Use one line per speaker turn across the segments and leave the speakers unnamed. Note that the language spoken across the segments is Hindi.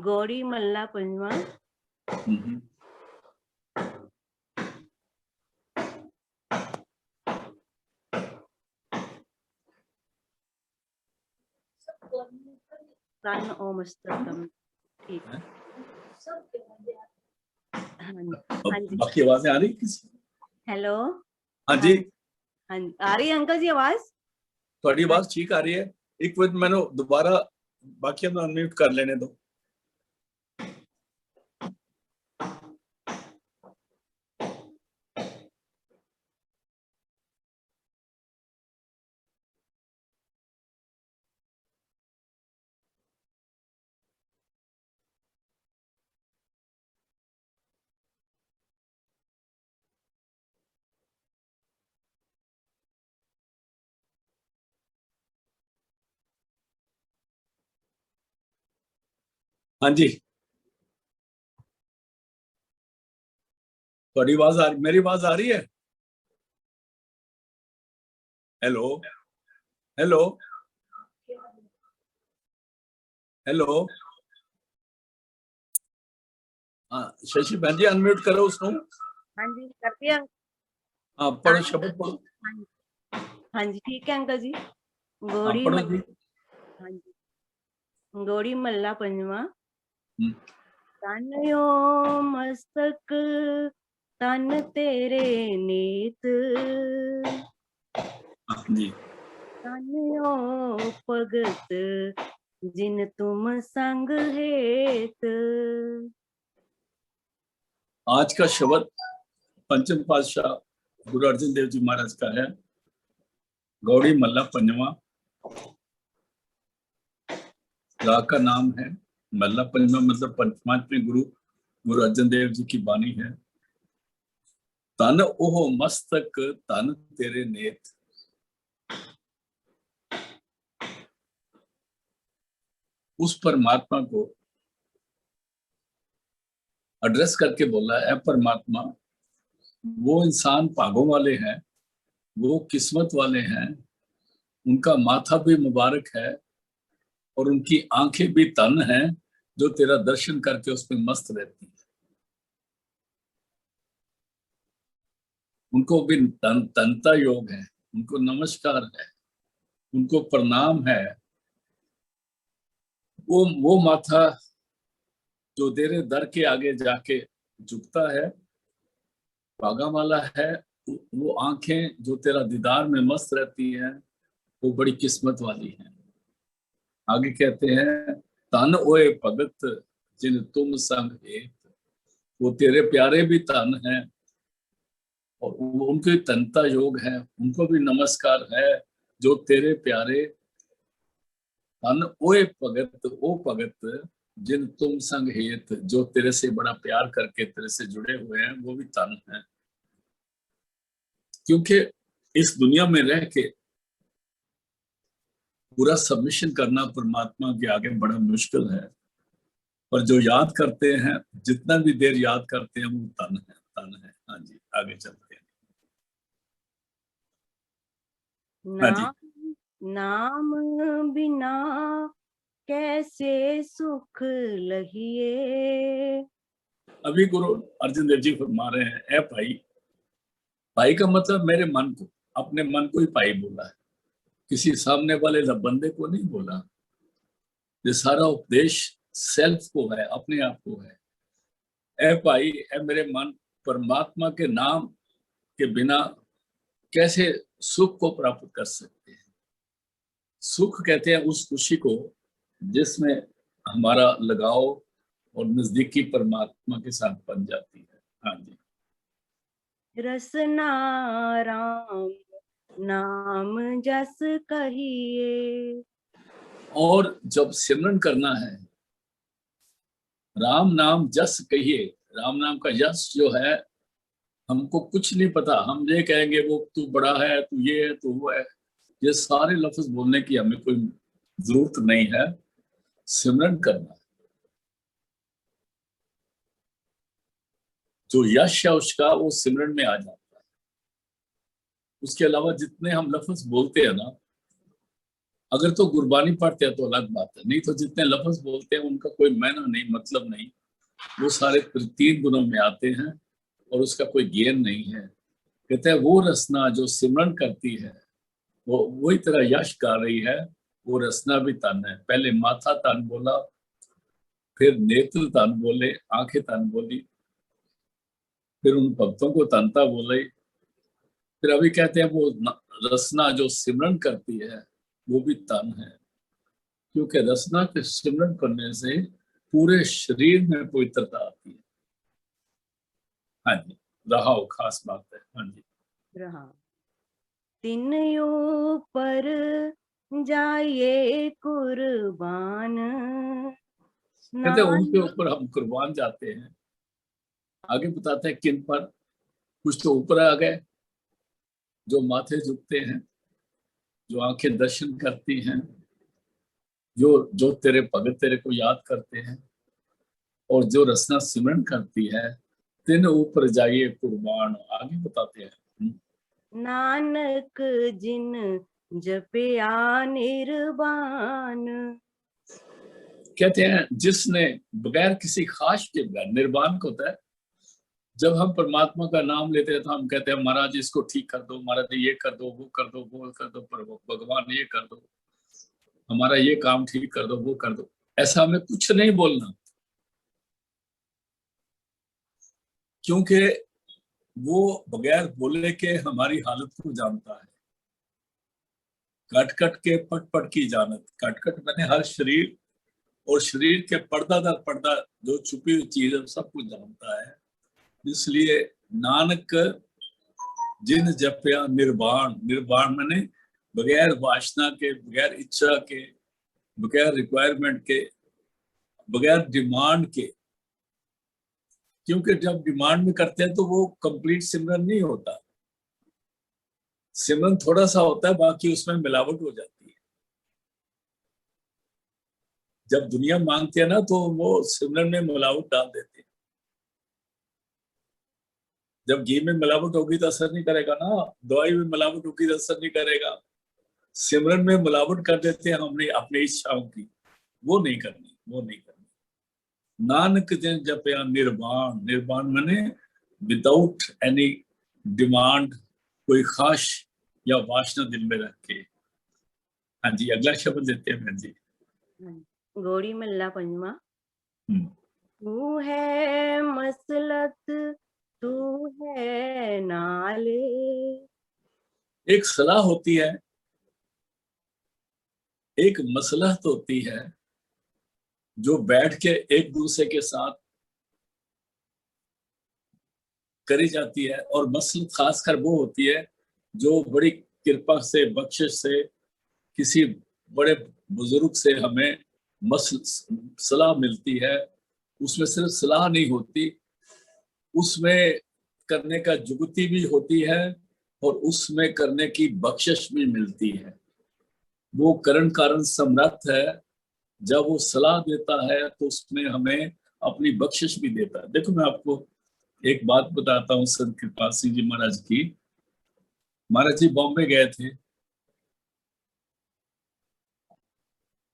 गौरी मल्ला पंजवा। तन ओ मस्तकम। ठीक है। हाँ जी।
बाकी आवाजें आ रही किसी?
हेलो।
हाँ जी।
हाँ जी, आ रही है अंकल जी आवाज?
थोड़ी आवाज ठीक आ रही है। एक मिनट मैंने दोबारा बाकी तो अनम्यूट कर लेने दो। हाँ जी, थोड़ी आवाज आ रही, मेरी आवाज आ रही है? Hello hello hello. हाँ शशि बहन जी अनम्यूट करो उसको।
हाँ जी कर दिया।
हाँ पढ़ो, शब्द पढ़ो।
हाँ जी ठीक है अंकल जी।
हाँ
गौरी
पढ़ो जी।
हाँ जी। गौरी मल्ला पंजवा। तन यो मस्तक तन तेरे नीत।
जी।
तन यो भगत जिन तुम संग हेत।
आज का शब्द पंचम पातशाह गुरु अर्जन देव जी महाराज का है। गौड़ी मल्ला पंजवा। राग का नाम है मल्ला पंजवा, मतलब पंचमात्मी गुरु गुरु अर्जन देव जी की वाणी है। तन ओह मस्तक तन तेरे नेत। उस परमात्मा को एड्रेस करके बोला है, परमात्मा वो इंसान भागों वाले हैं, वो किस्मत वाले हैं, उनका माथा भी मुबारक है और उनकी आंखें भी तन हैं जो तेरा दर्शन करके उसमें मस्त रहती है। उनको भी तनता योग है, उनको नमस्कार है, उनको प्रणाम है। वो माथा जो तेरे दर के आगे जाके झुकता है, भागा वाला है। वो आंखें जो तेरा दीदार में मस्त रहती हैं, वो बड़ी किस्मत वाली हैं। आगे कहते हैं तन ओए भगत जिन तुम संग हेत। वो तेरे प्यारे भी तन हैं और उनके तनता योग है, उनको भी नमस्कार है जो तेरे प्यारे तन ओए भगत, ओ भगत जिन तुम संग हेत, जो तेरे से बड़ा प्यार करके तेरे से जुड़े हुए हैं, वो भी तन है। क्योंकि इस दुनिया में रह के पूरा सबमिशन करना परमात्मा के आगे बड़ा मुश्किल है, पर जो याद करते हैं, जितना भी देर याद करते हैं, वो तन है, तन है। हाँ जी आगे चलते हैं। हाँ जी।
नाम बिना कैसे सुख लहिए।
अभी गुरु अर्जन देव जी फरमा रहे हैं, ए भाई। भाई का मतलब मेरे मन को, अपने मन को ही भाई बोला है, किसी सामने वाले बंदे को नहीं बोला। ये सारा उपदेश सेल्फ को है, अपने आप को है। ए भाई, ए मेरे मन, परमात्मा के नाम के बिना कैसे सुख को प्राप्त कर सकते हैं। सुख कहते हैं उस खुशी को जिसमें हमारा लगाव और नजदीकी परमात्मा के साथ बन जाती है। हाँ जी।
रसना राम नाम जस कहिए।
और जब सिमरन करना है, राम नाम जस कहिए। राम नाम का यश जो है, हमको कुछ नहीं पता, हम ये कहेंगे वो तू बड़ा है, तू ये है, तू वो है। ये सारे लफ्ज बोलने की हमें कोई जरूरत नहीं है। सिमरन करना, जो यश है उसका, वो सिमरन में आ जाता है। उसके अलावा जितने हम लफ्ज बोलते हैं ना, अगर तो गुरबानी पढ़ते हैं तो अलग बात है, नहीं तो जितने लफ्ज बोलते हैं उनका कोई मायना नहीं, मतलब नहीं, वो सारे 3 गुणों में आते हैं और उसका कोई गेन नहीं है। कहते हैं वो रसना जो सिमरन करती है वो वही तरह यश गा रही है, वो रसना भी तन है। पहले माथा तन बोला, फिर नेत्र तन बोले, आंखें तन बोली, फिर उन भक्तों को तनता बोले, फिर अभी कहते हैं वो रसना जो सिमरन करती है वो भी तन है। क्योंकि रसना के सिमरन करने से पूरे शरीर में पवित्रता आती है। हाँ जी, रहा हो खास बात है। हाँ जी,
रहा तिन ऊपर जाइए कुर्बान,
कहते हैं उनके
नानक।
ऊपर हम कुर्बान जाते हैं। आगे बताते हैं किन पर। कुछ तो ऊपर आ गए, जो माथे झुकते हैं, जो आंखें दर्शन करती हैं, जो जो तेरे भगत तेरे को याद करते हैं, और जो रसना सिमरन करती है, तिन ऊपर जाइए कुर्बान। आगे बताते हैं।
नानक जिन जपया निर्वाण,
कहते हैं जिसने बगैर किसी खास के, बगैर निर्वाण को होता है, जब हम परमात्मा का नाम लेते हैं तो हम कहते हैं महाराज इसको ठीक कर दो, महाराज ये कर दो, वो कर दो, वो कर दो, पर भगवान ये कर दो, हमारा ये काम ठीक कर दो, वो कर दो। ऐसा हमें कुछ नहीं बोलना, क्योंकि वो बगैर बोले के हमारी हालत को जानता है। कट कट के पट पट की जानत, कट कट मैंने हर शरीर और शरीर के पर्दा दर पर्दा जो छुपी हुई चीज है सब कुछ जानता है। इसलिए नानक जिन जपया निर्वाण, निर्वाण मैंने बगैर वासना के, बगैर इच्छा के, बगैर रिक्वायरमेंट के, बगैर डिमांड के। क्योंकि जब डिमांड में करते हैं तो वो कंप्लीट सिमरन नहीं होता, सिमरन थोड़ा सा होता है, बाकी उसमें मिलावट हो जाती है। जब दुनिया मांगती है ना तो वो सिमरन में मिलावट डाल देते हैं। जब घी में मिलावट होगी तो असर नहीं करेगा ना, दवाई में मिलावट होगी तो असर नहीं करेगा। सिमरन में मिलावट कर देते हैं हमने अपनी इच्छाओं की, वो नहीं करनी, वो नहीं करनी। नानक जिन जपया निर्वाण, निर्वाण माने विदाउट एनी डिमांड, कोई खास या वासना दिल में रख के। हाँ जी, अगला शब्द लेते हैं बहन जी।
गौड़ी मल्ला पंजवा।
हम्म,
तू है मसलत, तू है नाले,
एक सलाह होती है, एक मसलहत होती है, जो बैठ के एक दूसरे के साथ करी जाती है, और मसलहत खासकर वो होती है जो बड़ी कृपा से, बख्शिश से, किसी बड़े बुजुर्ग से हमें मसल सलाह मिलती है। उसमें सिर्फ सलाह नहीं होती, उसमें करने का जुगती भी होती है, और उसमें करने की बख्शिश भी मिलती है। वो करण कारण समर्थ है, जब वो सलाह देता है तो उसमें हमें अपनी बख्शिश भी देता है। देखो मैं आपको एक बात बताता हूँ संत कृपाल सिंह जी महाराज की। महाराज जी बॉम्बे गए थे,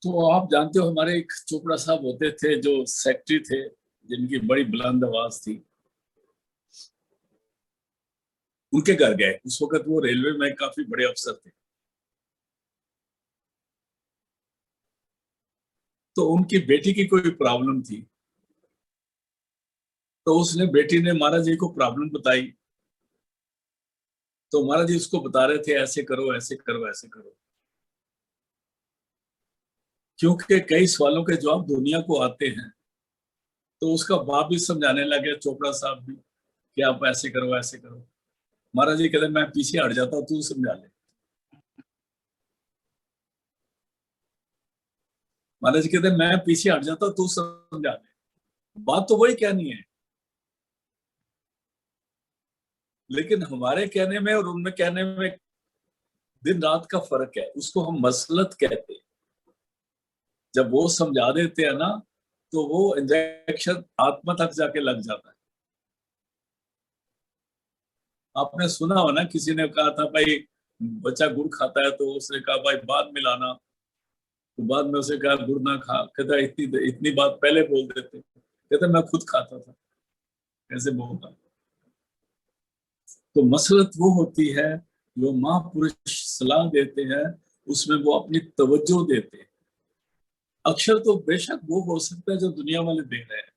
तो आप जानते हो हमारे एक चोपड़ा साहब होते थे जो सेक्रेटरी थे, जिनकी बड़ी बुलंद आवाज थी। उनके घर गए, उस वक्त वो रेलवे में काफी बड़े अफसर थे। तो उनकी बेटी की कोई प्रॉब्लम थी, तो उसने बेटी ने महाराज जी को प्रॉब्लम बताई। तो महाराज जी उसको बता रहे थे ऐसे करो, ऐसे करो, ऐसे करो। क्योंकि कई सवालों के जवाब दुनिया को आते हैं, तो उसका बाप भी समझाने लगे, चोपड़ा साहब भी, कि आप ऐसे करो, ऐसे करो। महाराज जी कहते मैं पीछे हट जाता हूँ, तू समझा ले। महाराज जी कहते मैं पीछे हट जाता हूँ, तू समझा ले। बात तो वही कहनी है, लेकिन हमारे कहने में और उनमें कहने में दिन रात का फर्क है। उसको हम मसलत कहते हैं। जब वो समझा देते हैं ना, तो वो इंजेक्शन आत्मा तक जाके लग जाता है। आपने सुना हो ना, किसी ने कहा था भाई बच्चा गुड़ खाता है, तो उसने कहा भाई बाद मिलाना, तो बाद में उसे कहा गुड़ ना खा, कहता इतनी इतनी बात पहले बोल देते, कहता मैं खुद खाता था, कैसे बोलता। तो मसलत वो होती है जो महापुरुष सलाह देते हैं, उसमें वो अपनी तवज्जो देते हैं। अक्षर तो बेशक वो हो सकता है जो दुनिया वाले दे रहे हैं,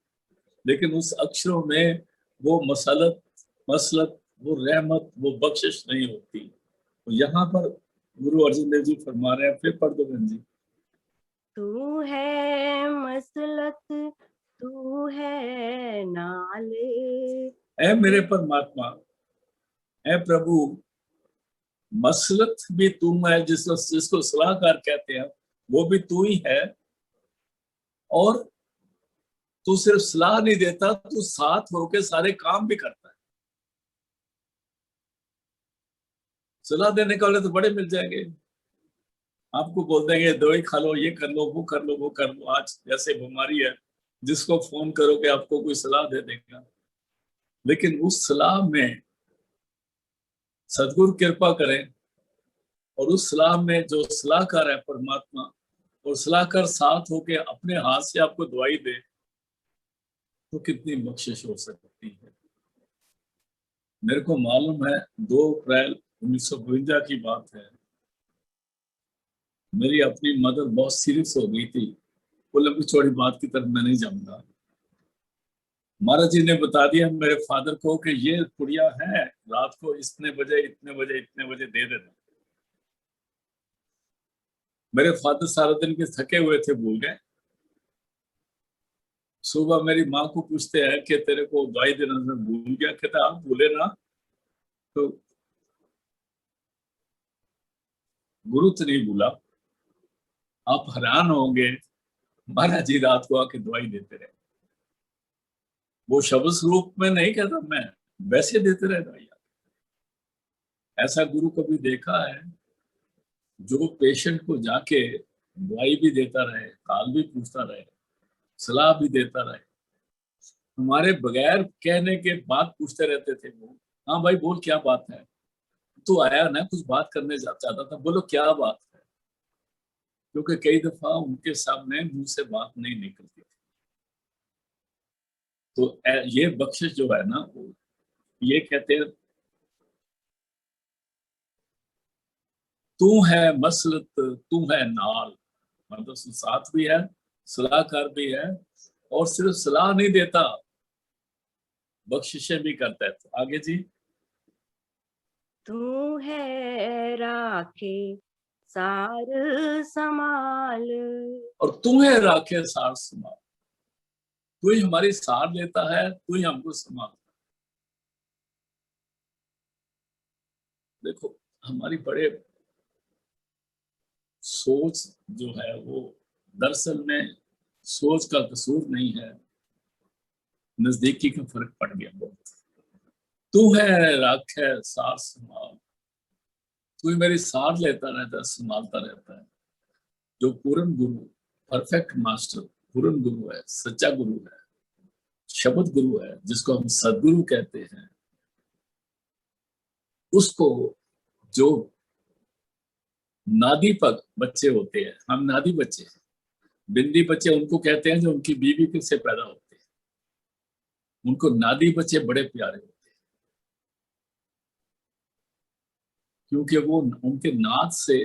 लेकिन उस अक्षरों में वो मसलत मसलत, वो रहमत, वो बख्शिश नहीं होती। तो यहाँ पर गुरु अर्जुन देव जी फरमा रहे हैं, फिर पढ़ दो बहन जी।
तू है मसलत, तू है नाल।
ऐ मेरे परमात्मा, ऐ प्रभु, मसलत भी तुम है, जिसको सलाहकार कहते हैं वो भी तू ही है, और तू सिर्फ सलाह नहीं देता, तू साथ होके सारे काम भी करता है। सलाह देने वाले तो बड़े मिल जाएंगे, आपको बोल देंगे दवाई खा लो, ये कर लो, वो कर लो, वो कर लो। आज जैसे बीमारी है, जिसको फोन करोगे आपको कोई सलाह दे देगा, लेकिन उस सलाह में सदगुरु कृपा करें, और उस सलाह में जो सलाहकार है परमात्मा, और सलाहकार साथ होके अपने हाथ से आपको दवाई दे, तो कितनी बख्शिश हो सकती है। मेरे को मालूम है 2 अप्रैल 1952 की बात है, मेरी अपनी मदर बहुत सीरियस हो गई थी। वो लंबी चौड़ी बात की तरफ मैं नहीं जाऊंगा। महाराज जी ने बता दिया मेरे फादर को कि ये पुड़िया है, रात को इतने बजे इतने बजे इतने बजे दे देना। मेरे फादर सारा दिन के थके हुए थे, भूल गए। सुबह मेरी माँ को पूछते हैं कि तेरे को दवाई देना मैं भूल गया। कहता आप भूले ना, तो गुरु तो नहीं भूला। आप हैरान होंगे, महाराज जी रात को आके दवाई देते रहे। वो शब्द स्वरूप में नहीं कहता, मैं वैसे देते रहे दवाई। ऐसा गुरु कभी देखा है जो पेशेंट को जाके दवाई भी देता रहे, हाल भी पूछता रहे, सलाह भी देता रहे, हमारे बगैर कहने के बात पूछते रहते थे वो। हाँ भाई बोल, क्या बात है, तू आया ना, कुछ बात करने चाहता था, बोलो क्या बात है। क्योंकि कई दफा उनके सामने मुंह से बात नहीं निकलती थी। तो ये बख्शिश जो है ना, वो ये कहते हैं तू है मसलत, तू है नाल, मतलब साथ भी है, सलाहकार भी है, और सिर्फ सलाह नहीं देता, बख्शिशें भी करता है। तो आगे जी।
तू है राखे सार समाल।
और तू है राखे सार संभाल, तू ही हमारी सार लेता है, तू ही हमको संभालता है। देखो हमारी बड़े सोच जो है वो दरअसल में सोच का कसूर नहीं है, नजदीकी का फर्क पड़ गया बहुत। तू है राखे सार संभाल, तू ही मेरी सार लेता रहता है, संभालता रहता है। जो पूर्ण गुरु, परफेक्ट मास्टर पूर्ण गुरु है, सच्चा गुरु है, शब्द गुरु है, जिसको हम सदगुरु कहते हैं, उसको जो नादी पग बच्चे होते हैं, हम नादी बच्चे हैं, बिंदी बच्चे उनको कहते हैं जो उनकी बीवी से पैदा होते हैं, उनको नादी बच्चे बड़े प्यारे होते हैं, क्योंकि वो उनके नाद से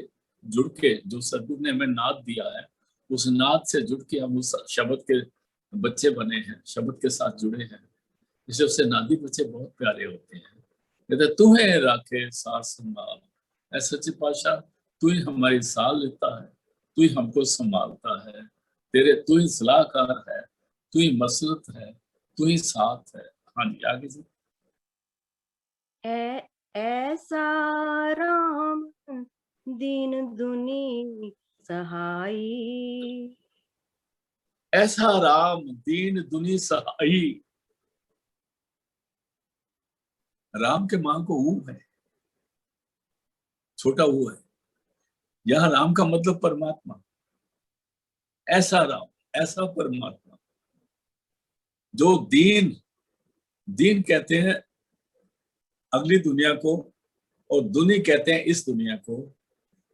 जुड़ के, जो सदगुरु ने हमें नाद दिया है, उस नाद से जुड़ के हम उस शब्द के बच्चे बने हैं, शब्द के साथ जुड़े हैं, इसलिए उससे नादी बच्चे बहुत प्यारे होते हैं। कहते तू है राखे सार संभाल, ऐ सच्चे पातशाह तू ही हमारी सार लेता है, तू ही हमको संभालता है, तेरे तू ही सलाहकार है, तू ही मसलत है, तू ही साथ है। हाँ जी आगे जी।
ऐसा राम दीन दुनी सहाई।
ऐसा राम दीन दुनी सहाई। राम के मां को ऊ है, छोटा ऊ है। यह राम का मतलब परमात्मा। ऐसा राम, ऐसा परमात्मा जो दीन, दीन कहते हैं अगली दुनिया को, और दुनी कहते हैं इस दुनिया को,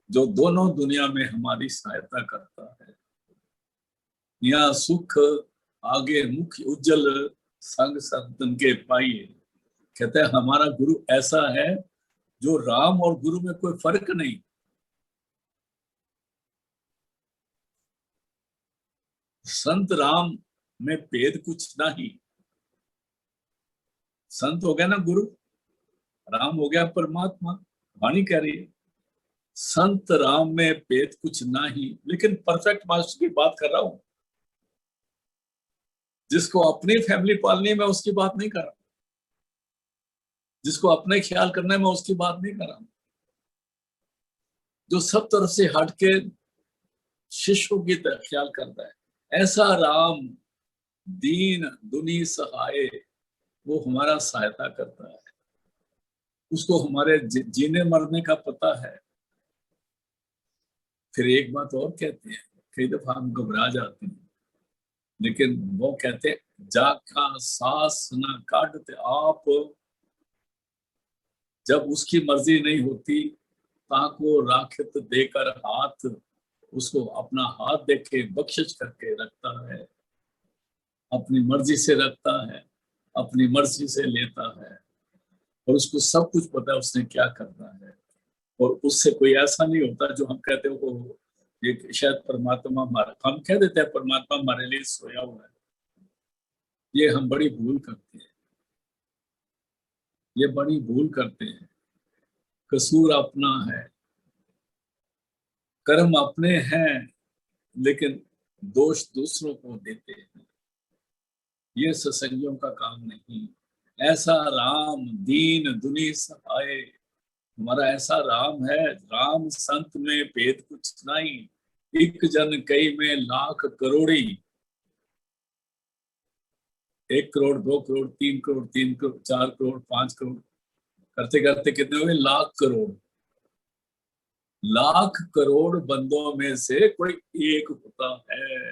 जो दोनों दुनिया में हमारी सहायता करता है। यहाँ सुख आगे मुख्य उज्जवल संग संतन के पाइए। कहते हैं हमारा गुरु ऐसा है जो राम और गुरु में कोई फर्क नहीं। संत राम में भेद कुछ नहीं। संत हो गया ना गुरु, राम हो गया परमात्मा। वाणी कह रही है संत राम में भेद कुछ नहीं। लेकिन परफेक्ट मास्टर की बात कर रहा हूं। जिसको अपनी फैमिली पालनी है मैं उसकी बात नहीं कर रहा। जिसको अपने ख्याल करना है मैं उसकी बात नहीं कर रहा। जो सब तरफ से हटके शिष्यों की ख्याल करता है, ऐसा राम दीन दुनी सहाय, वो हमारा सहायता करता है। उसको हमारे जीने मरने का पता है। फिर एक बात और कहते हैं, कई दफा हम घबरा जाते हैं, लेकिन वो कहते हैं जाका सास न काटते आप, जब उसकी मर्जी नहीं होती ताको राखित देकर हाथ, उसको अपना हाथ देके बख्शिश करके रखता है। अपनी मर्जी से रखता है, अपनी मर्जी से लेता है, और उसको सब कुछ पता है उसने क्या करना है। और उससे कोई ऐसा नहीं होता जो हम कहते हो ये शायद परमात्मा हम कह देते हैं परमात्मा हमारे लिए सोया हुआ है। ये हम बड़ी भूल करते हैं। ये बड़ी भूल करते हैं। कसूर अपना है, कर्म अपने हैं, लेकिन दोष दूसरों को देते हैं। ये सत्संगियों का काम नहीं। ऐसा राम दीन दुनी सहाय, हमारा ऐसा राम है। राम संत में भेद कुछ नहीं, एक जन कई में लाख करोड़ी। 1 करोड़ 2 करोड़ 3 करोड़ 3 करोड़ 4 करोड़ 5 करोड़ करते करते कितने हुए? लाख करोड़। लाख करोड़ बंदों में से कोई एक होता है।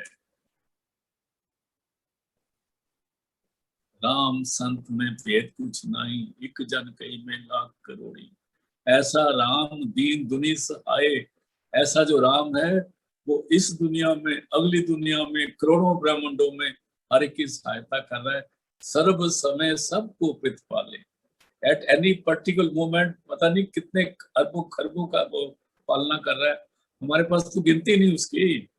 राम संत में भेद कुछ नहीं, एक जन कई में लाख करोड़ी। ऐसा राम दीन दुनी सहाय, ऐसा जो राम है वो इस दुनिया में, अगली दुनिया में, करोड़ों ब्रह्मांडों में हर एक की सहायता कर रहा है। सर्व समय सबको पित पाले। एट एनी पर्टिकुलर मोमेंट पता नहीं कितने अरबों खरबों का वो पालना कर रहा है। हमारे पास तो गिनती नहीं उसकी।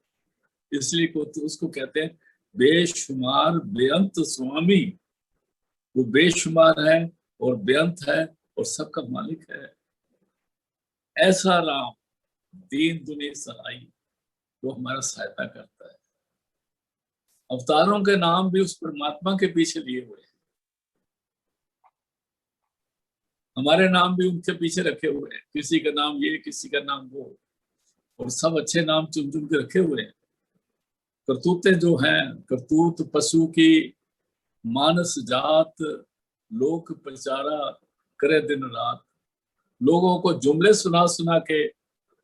इसलिए उसको कहते हैं बेशुमार बेअंत स्वामी। वो बेशुमार है और बेअंत है और सबका मालिक है। ऐसा राम दीन दुनी सहाय, वो हमारा सहायता करता है। अवतारों के नाम भी उस परमात्मा के पीछे लिए हुए हैं। हमारे नाम भी उनके पीछे रखे हुए हैं। किसी का नाम ये, किसी का नाम वो, और सब अच्छे नाम चुन चुन के रखे हुए हैं। करतूतें जो हैं, करतूत पशु की मानस जात, लोक प्रचारा करे दिन रात। लोगों को जुमले सुना सुना के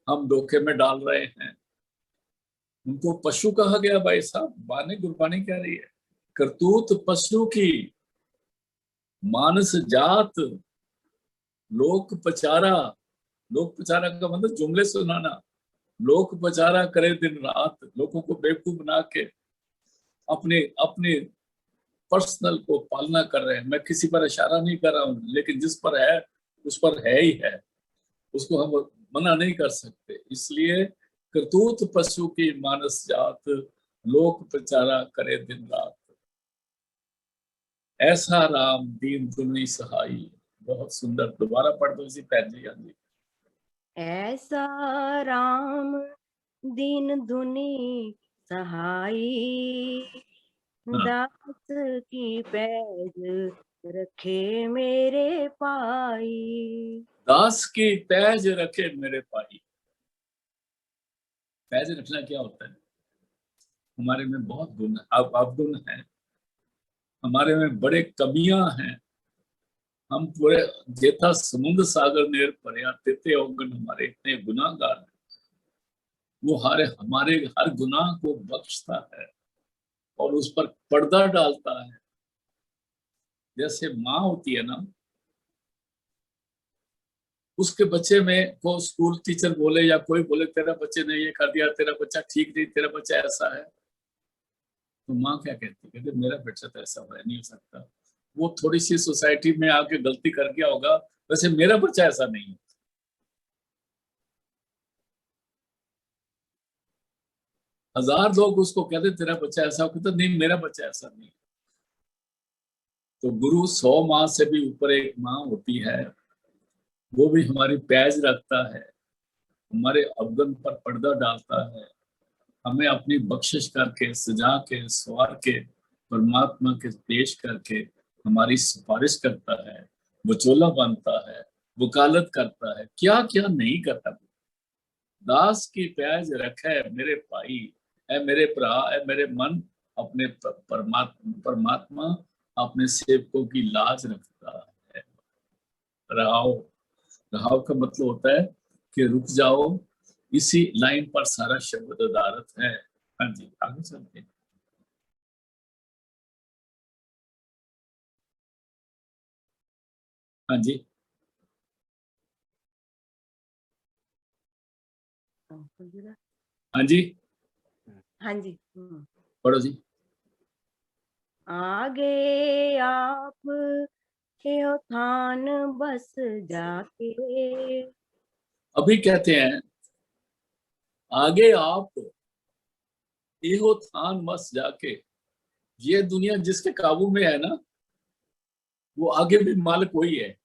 हम धोखे में डाल रहे हैं। उनको पशु कहा गया। भाई साहब, बानी गुरबानी कह रही है करतूत पशु की मानस जात, लोक प्रचारा। लोक प्रचारा का मतलब जुमले सुनाना। लोक प्रचारा करे दिन रात, लोगों को बेवकूफ बना के अपने अपने पर्सनल को पालना कर रहे हैं। मैं किसी पर इशारा नहीं कर रहा हूं, लेकिन जिस पर है उस पर है ही है, उसको हम मना नहीं कर सकते। इसलिए करतूत पशु की मानस जात, लोक प्रचारा करे दिन रात। ऐसा राम दीन दुनी सहाई। बहुत सुंदर। दोबारा पढ़ दो इसी पैजी। हाँ जी।
ऐसा राम दीन दुनी सहाई,
हाँ।
दास की पैज रखे मेरे पाई।
दास की पैज रखे मेरे पाई। पैज रखना क्या होता है? हमारे में बहुत गुण, अवगुण है। हमारे में बड़े कमियां हैं। हम पूरे जेता समुद्र सागर नेर पर्या तेते अवगुण, हमारे इतने गुनाहगार हैं। वो हमारे हर गुनाह को बख्शता है और उस पर पर्दा डालता है। जैसे माँ होती है ना, उसके बच्चे में को स्कूल टीचर बोले या कोई बोले तेरा बच्चे ने ये कर दिया, तेरा बच्चा ठीक नहीं, तेरा बच्चा ऐसा है, तो माँ क्या कहती है, कहती मेरा बच्चा तो ऐसा हो नहीं हो सकता, वो थोड़ी सी सोसाइटी में आके गलती कर गया होगा, वैसे मेरा बच्चा ऐसा नहीं है। हजार लोग उसको कहते तेरा बच्चा ऐसा हो, कहते नहीं मेरा बच्चा ऐसा नहीं है। तो गुरु 100 माँ से भी ऊपर एक माँ होती है, वो भी हमारी पैज रखता है, हमारे अवगुण पर पर्दा डालता है, हमें अपनी बख्शिश करके सजा के सवार के परमात्मा के पेश करके हमारी सिफारिश करता है, वचोला बनता है, वकालत करता है, क्या क्या नहीं करता। दास की पैज रखे मेरे भाई, ऐ मेरे भरा, ऐ मेरे मन, अपने परमात्मा अपने सेवकों की लाज रखता है। रहाओ, रहाओ का मतलब होता है कि रुक जाओ, इसी लाइन पर सारा शब्द आधारित है। हाँ जी, आगे चलते हैं। हाँ जी, हाँ जी,
हाँ जी।
पढ़ो जी।
आगे आप हे थान बस जाके।
अभी कहते हैं आगे आप एहो थान मस जाके, ये दुनिया जिसके काबू में है ना, वो आगे भी मालिक वही है।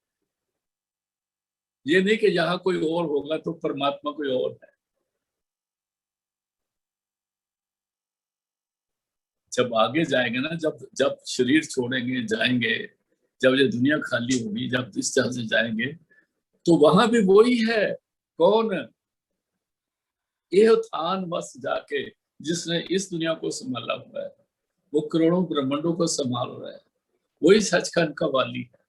ये नहीं कि यहाँ कोई और होगा तो परमात्मा कोई और है। जब आगे जाएंगे ना, जब जब शरीर छोड़ेंगे जाएंगे, जब ये दुनिया खाली होगी, जब इस तरह से जाएंगे, तो वहां भी वही है। कौन? ये थान बस जाके, जिसने इस दुनिया को संभाला हुआ है, वो करोड़ों ब्रह्मांडों को संभाल रहा है, वही सचखंड का वाली है।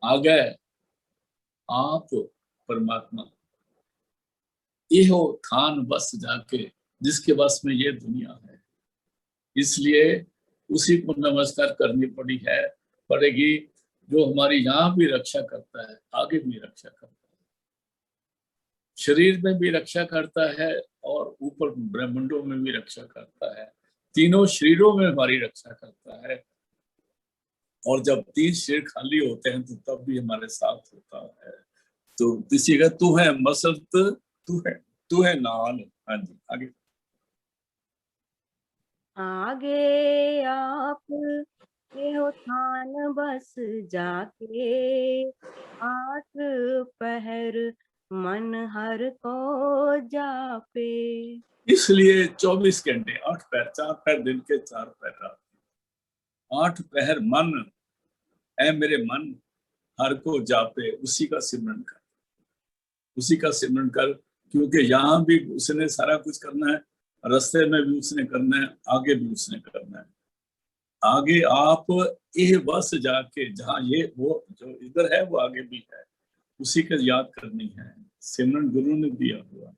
आ गए आप परमात्मा, ये हो थान बस जाके, जिसके बस में ये दुनिया है। इसलिए उसी को नमस्कार करनी पड़ेगी, जो हमारी यहाँ भी रक्षा करता है, आगे भी रक्षा करता है, शरीर में भी रक्षा करता है और ऊपर ब्रह्मांडों में भी रक्षा करता है, तीनों शरीरों में हमारी रक्षा करता है। और जब 3 शरीर खाली होते हैं तो तब भी हमारे साथ होता है। तो किसी का तू है मसलत, तू है नाल। हाँ जी, आगे।
आगे आप हे थान बस जाके, 8 पहर मन हर को जापे।
इसलिए 24 घंटे, 8 पैर, 4 पैर दिन के, 4 पैर रात, 8 पहर मन, ऐ मेरे मन हर को जापे, उसी का सिमरन कर, उसी का सिमरन कर, क्योंकि यहाँ भी उसने सारा कुछ करना है, रास्ते में भी उसने करना है, आगे भी उसने करना है। आगे आप ये बस जाके, जहाँ ये वो जो इधर है वो आगे भी है, उसी का याद करनी है, सिमरन गुरु ने दिया हुआ।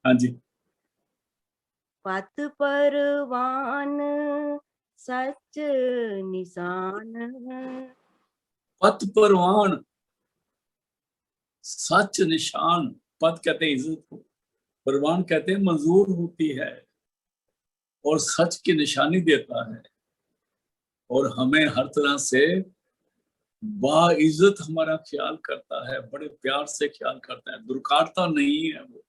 हाँ जी।
पत परवान सच निशान।
पथ परवान, सच निशान। पथ कहते हैं इज्जत को, परवान कहते हैं मंजूर होती है, और सच की निशानी देता है, और हमें हर तरह से बाइज्जत हमारा ख्याल करता है, बड़े प्यार से ख्याल करता है, दुर्कारता नहीं है वो।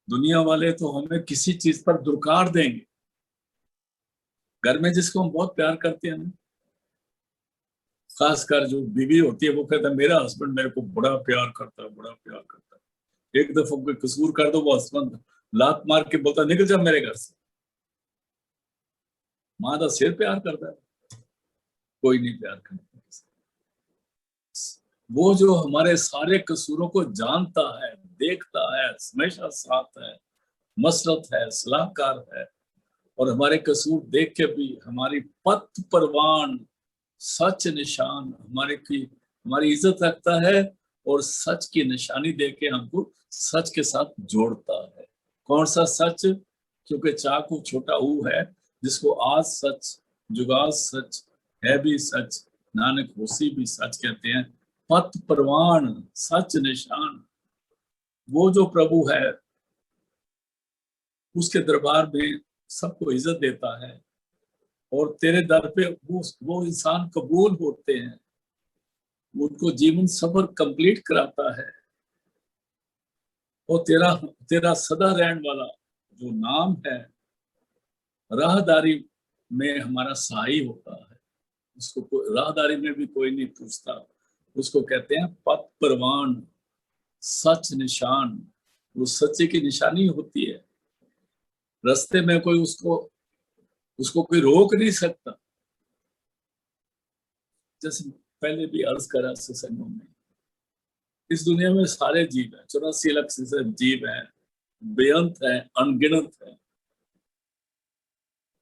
दुनिया वाले तो हमें किसी चीज पर दुर्कार देंगे, घर में जिसको हम बहुत प्यार करते हैं ना, खासकर जो बीवी होती है, वो कहता है मेरा हस्बैंड मेरे को बड़ा प्यार करता है, बड़ा प्यार करता है। एक दफा कोई कसूर कर दो, वो हस्बैंड लात मार के बोलता निकल जा मेरे घर से। माँ का सिर प्यार करता है, कोई नहीं प्यार करता। वो जो हमारे सारे कसूरों को जानता है, देखता है, हमेशा साथ है, मसरत है, सलाहकार है, और हमारे कसूर देख के भी हमारी पथ परवान सच निशान हमारी इज्जत रखता है, और सच की निशानी दे के हमको सच के साथ जोड़ता है। कौन सा सच? क्योंकि चाकू छोटा ऊ है, जिसको आज सच, जुगाज सच, है भी सच, नानक होसी भी सच कहते हैं। पथ परवान, सच निशान, वो जो प्रभु है उसके दरबार में सबको इज्जत देता है, और तेरे दर पे वो इंसान कबूल होते हैं, उनको जीवन सफर कंप्लीट कराता है। और तेरा तेरा सदा रहने वाला जो नाम है, राहदारी में हमारा सहाय होता है। उसको राहदारी में भी कोई नहीं पूछता, उसको कहते हैं पथ परवान, सच निशान। वो सच्चे की निशानी होती है, रास्ते में कोई उसको कोई रोक नहीं सकता। जैसे पहले भी अर्ज करा सत्संगों में, इस दुनिया में सारे जीव हैं, 84 लाख से जीव हैं, बेअंत है, अनगिनत है,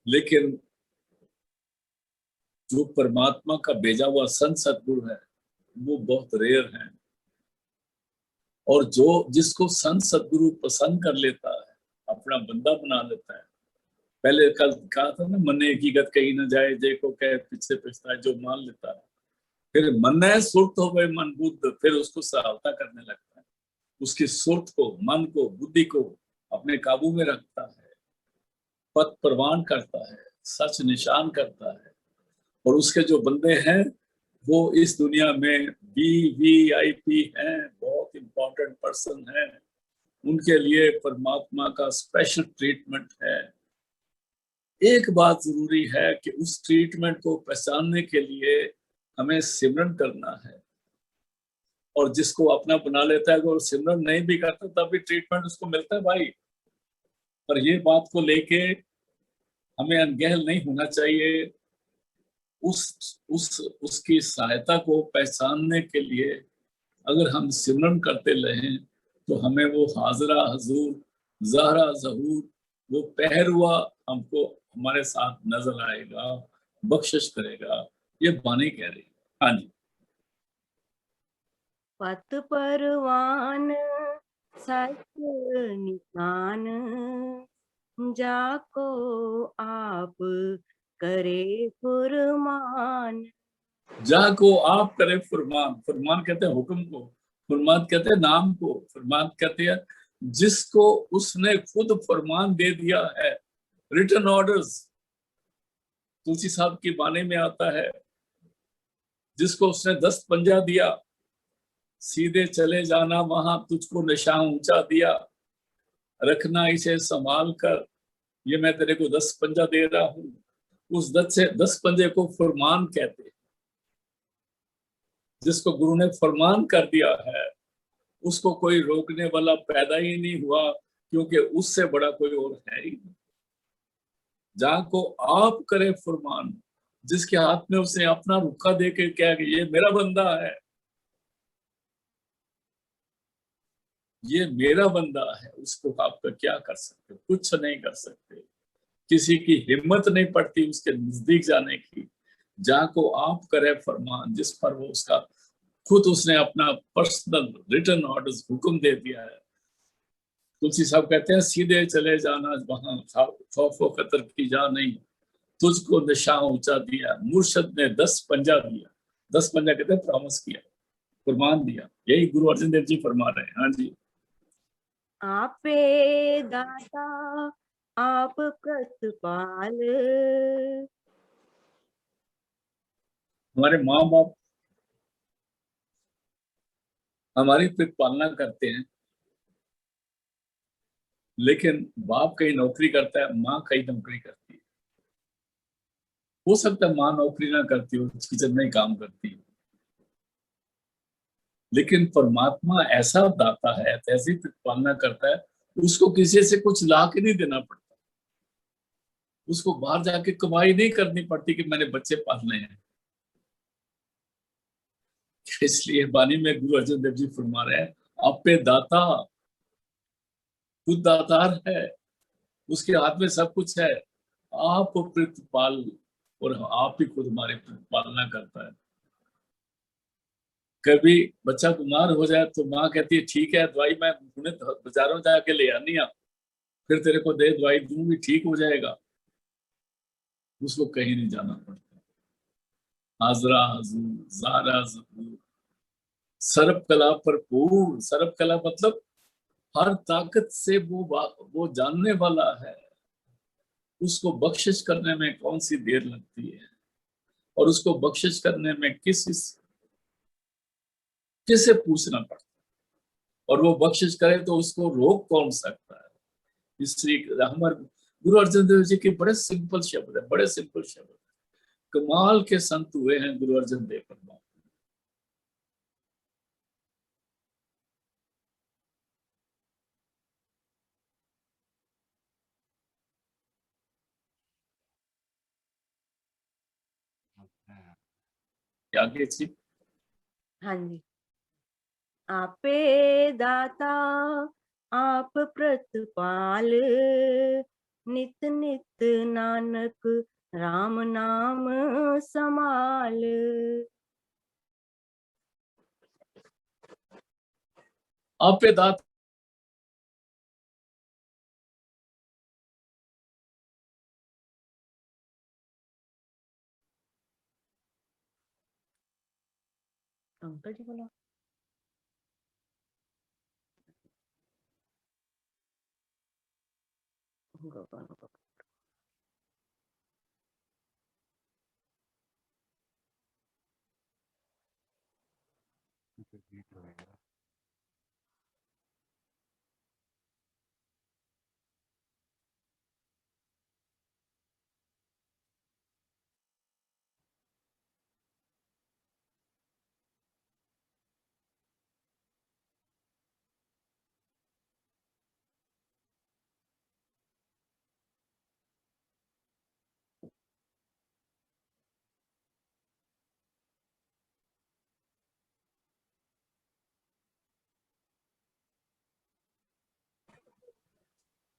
लेकिन जो परमात्मा का भेजा हुआ संत सतगुरु है वो बहुत रेयर है। और जो जिसको संत सतगुरु पसंद कर लेता है, अपना बंदा बना लेता है। पहले कल कहा था ना, मन हकीकत कहीं न जाए, जे को कहे पीछे पछताए, जो मान लेता है। फिर मन है सुरत हो गए मन बुद्ध, फिर उसको सहायता करने लगता है, उसकी सुरत को, मन को, बुद्धि को अपने काबू में रखता है, पथ प्रवान करता है, सच निशान करता है। और उसके जो बंदे हैं वो इस दुनिया में VIP हैं, बहुत इंपॉर्टेंट पर्सन हैं, उनके लिए परमात्मा का स्पेशल ट्रीटमेंट है। एक बात जरूरी है कि उस ट्रीटमेंट को पहचानने के लिए हमें सिमरन करना है। और जिसको अपना बना लेता है, अगर सिमरन नहीं भी करता तब भी ट्रीटमेंट उसको मिलता है भाई। पर ये बात को लेके हमें अनगहल नहीं होना चाहिए। उसकी सहायता को पहचानने के लिए अगर हम सिमरन करते रहें तो हमें वो हाजरा हजूर, ज़हरा ज़हूर, वो पहरुआ हमको हमारे साथ नजर आएगा, बख्शिश करेगा। ये बानी कह रही है। हाँ जी।
पथ परवान, सच निशान, जाको आप करे फुरमान।
जाको आप करे फुरमान, फुरमान कहते हैं हुक्म को, फुरमान कहते हैं नाम को, फुरमान कहते हैं जिसको उसने खुद फरमान दे दिया है, रिटन ऑर्डर्स। तुलसी साहब की बानी में आता है, जिसको उसने 10 पंजा दिया, सीधे चले जाना वहां तुझको निशान ऊंचा दिया, रखना इसे संभाल कर, ये मैं तेरे को 10 पंजा दे रहा हूं। उस 10 पंजे को फरमान कहते हैं। जिसको गुरु ने फरमान कर दिया है उसको कोई रोकने वाला पैदा ही नहीं हुआ, क्योंकि उससे बड़ा कोई और है ही नहीं। जहां को आप करे फरमान, जिसके हाथ में उसने अपना रुखा दे के क्या कि ये मेरा बंदा है, ये मेरा बंदा है, उसको आप क्या कर सकते? कुछ नहीं कर सकते। किसी की हिम्मत नहीं पड़ती उसके नजदीक जाने की। जहां को आप करे फरमान, जिस पर वो उसका खुद उसने अपना पर्सनल रिटन ऑर्डर्स हुक्म दे दिया है। तुलसी साहब कहते हैं सीधे चले जाना वहां खौफो खतर की जा नहीं, तुझको निशान ऊंचा दिया। मुर्शद ने 10 पंजा दिया, 10 पंजा कहते हैं प्रॉमिस किया, फरमान दिया। यही गुरु अर्जन देव जी फरमा रहे हैं। हाँ जी।
आपे दाता आप प्रतपाल।
हमारे माँ बाप हमारी प्रतिपालना करते हैं, लेकिन बाप कहीं नौकरी करता है, माँ कहीं नौकरी करती है। हो सकता है माँ नौकरी ना करती हो, किचन में ही काम करती है, लेकिन परमात्मा ऐसा दाता है, ऐसी प्रतिपालना करता है, उसको किसी से कुछ ला के नहीं देना पड़ता, उसको बाहर जाके कमाई नहीं करनी पड़ती कि मैंने बच्चे पालने हैं। इसलिए बानी में गुरु अर्जन देव जी फरमा रहे हैं, आप पे दाता, खुद दातार है, उसके हाथ में सब कुछ है, आप प्रतिपाल, और आप ही खुद हमारी प्रतिपालना करता है। कभी बच्चा बीमार हो जाए तो माँ कहती है ठीक है, दवाई मैं बाजारों जाके ले आनी है, फिर तेरे को दे दवाई दूंगी, ठीक हो जाएगा। उसको कहीं नहीं जाना पड़ता। हाजरा हजूर, ज़ारा ज़हूर, सर्व कला पर पूर्ण। सर्व कला मतलब हर ताकत से वो जानने वाला है। उसको बख्शिश करने में कौन सी देर लगती है, और उसको बख्शिश करने में किससे पूछना पड़ता है, और वो बख्शिश करे तो उसको रोक कौन सकता है। इसलिए हमारे गुरु अर्जन देव जी के बड़े सिंपल शब्द है, बड़े सिंपल शब्द है। कमाल के संत हुए हैं गुरु अर्जन देव परमात्मा। आगे जी।
हाँ जी। आपे दाता आप प्रतिपाल, नित नित नानक राम नाम समाल।
आपे दाता
अंकल जी बोला।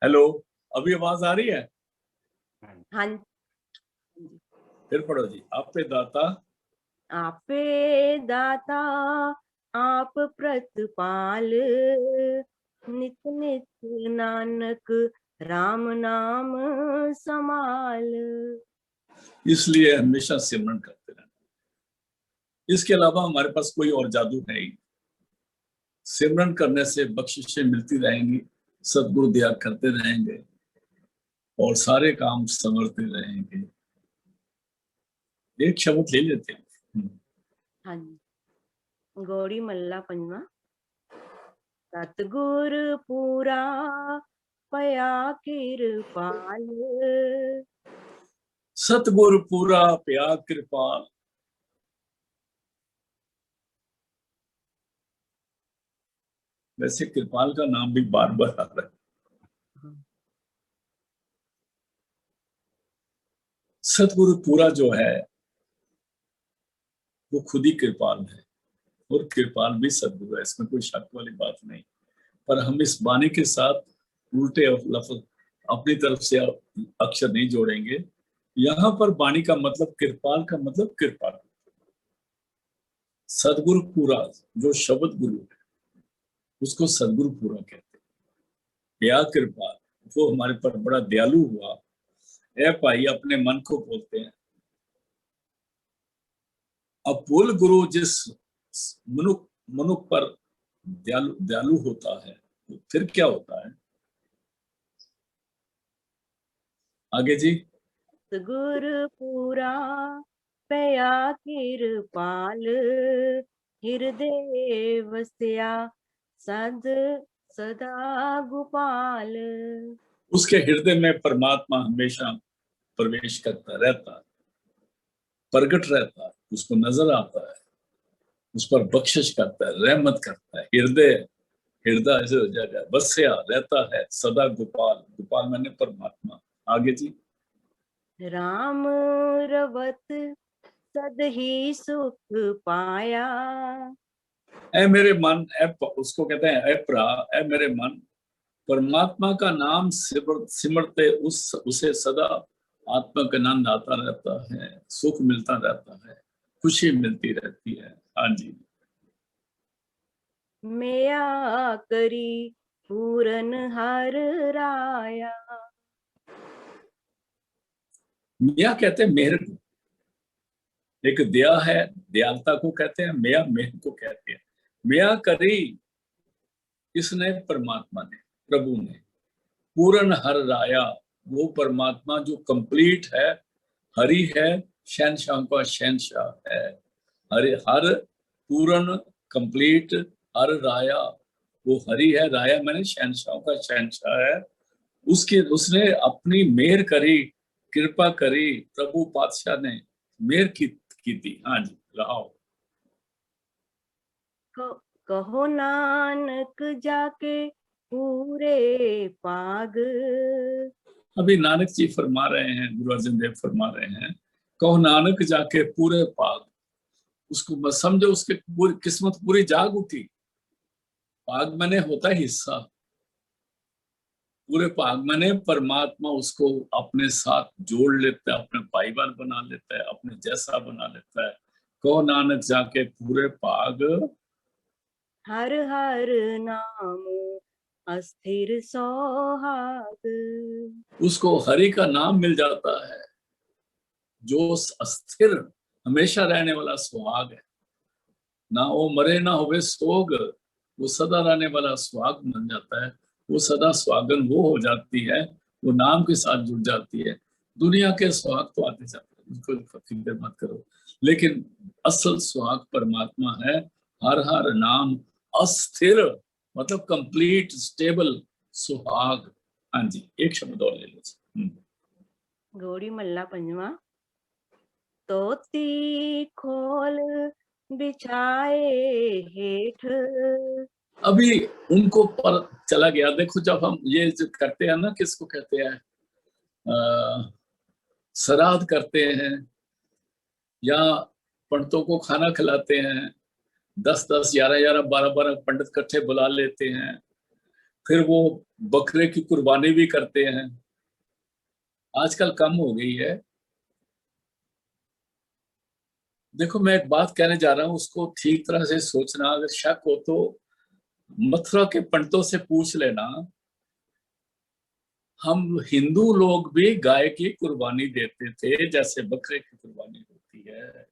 हेलो, अभी आवाज आ रही है?
हाँ जी।
फिर पढ़ो जी। आपे दाता
आपे दाता आप प्रतिपाल, नित नित नानक राम नाम समाल।
इसलिए हमेशा सिमरन करते रहना। इसके अलावा हमारे पास कोई और जादू है ही। सिमरन करने से बख्शिशें मिलती रहेंगी, सदगुरु दया करते रहेंगे, और सारे काम संवरते रहेंगे। एक शब्द ले लेते हैं।
हाँ जी। गौड़ी मल्ला पंजवा। सतगुर पूरा पया कृपाल,
सतगुरु पूरा प्या कृपाल। वैसे कृपाल का नाम भी बार बार आ रहा है। सतगुरु पूरा जो है वो खुद ही कृपाल है, और कृपाल भी सतगुरु है, इसमें कोई शक वाली बात नहीं। पर हम इस वाणी के साथ उल्टे लफ्ज अपनी तरफ से अक्षर नहीं जोड़ेंगे। यहाँ पर वाणी का मतलब, कृपाल का मतलब कृपाल। सदगुरु पूरा जो शब्द गुरु है उसको सदगुरु पूरा कहते हैं। दया कृपाल वो हमारे पर बड़ा दयालु हुआ। ए भाई अपने मन को बोलते हैं। अब बोल गुरु जिस मनुख मनुख पर दयालु दयालु होता है तो फिर क्या होता है? आगे जी।
सतगुर पूरा पया कृपाल, हृदय वस्या सद सदा गोपाल।
उसके हृदय में परमात्मा हमेशा प्रवेश करता रहता है, प्रकट रहता है, उसको नजर आता है, उस पर बख्शिश करता है, रहमत करता है। हृदय हृदय ऐसे हो जाएगा, बसया रहता है सदा गोपाल। गोपाल मैंने परमात्मा। आगे जी।
राम रवत सद ही सुख पाया,
ऐ मेरे मन, उसको कहते हैं ऐ प्रा, ऐ मेरे मन, परमात्मा का नाम सिमरते उसे सदा आत्मक आनंद आता रहता है, सुख मिलता रहता है, खुशी मिलती रहती है। हाँ जी।
मेया करी पूरन हर राया।
मियाँ कहते हैं मेहर को, एक दया है, दयालुता को कहते हैं, मियाँ मेहर को कहते हैं। मियाँ करी किसने? परमात्मा ने, प्रभु ने। पूर्ण हर राया, वो परमात्मा जो कंप्लीट है, हरि है, शहनशाह का शहनशाह है। हरि, हर पूर्ण कंप्लीट, हर राया, वो हरि है, राया मैंने शहनशाह का शहनशाह है। उसने अपनी मेहर करी, कृपा करी, प्रभु पातशाह ने मेहर की थी। हाँ जी, रहा।
कहो नानक जाके पूरे पाग।
अभी नानक जी फरमा रहे हैं, गुरु अर्जन देव फरमा रहे हैं, कहो नानक जाके पूरे पाग। उसको बस समझो, उसकी पूरी किस्मत पूरी जाग उठी। पाग मैंने होता है हिस्सा, पूरे पाग मैंने परमात्मा उसको अपने साथ जोड़ लेता है, अपने भाईवाल बना लेता है, अपने जैसा बना लेता है। कहो नानक जाके पूरे पाग,
हर हर नाम अस्थिर सोहाग।
उसको हरि का नाम मिल जाता है, जो अस्थिर हमेशा रहने वाला सुहाग है। ना वो मरे ना होवे सोग, वो सदा रहने वाला सुहाग बन जाता है। वो सदा सुहागन वो हो जाती है, वो नाम के साथ जुड़ जाती है। दुनिया के सुहाग तो आते जाते हैं, उसको फिक्र मत करो, लेकिन असल सुहाग परमात्मा है। हर हर नाम अस्थिर, मतलब कंप्लीट स्टेबल सुहाग। हाँ जी, एक शब्द और ले लो।
गौड़ी मल्ला पंजवा। तोती खोल बिछाए हेठ।
अभी उनको पर चला गया। देखो, जब हम ये जो करते हैं ना, किसको कहते हैं, श्राद्ध करते हैं या पंडितों को खाना खिलाते हैं, 10-10, 11-11, 12-12 पंडित इकट्ठे बुला लेते हैं, फिर वो बकरे की कुर्बानी भी करते हैं। आजकल कम हो गई है। देखो, मैं एक बात कहने जा रहा हूँ, उसको ठीक तरह से सोचना। अगर शक हो तो मथुरा के पंडितों से पूछ लेना। हम हिंदू लोग भी गाय की कुर्बानी देते थे, जैसे बकरे की कुर्बानी होती है।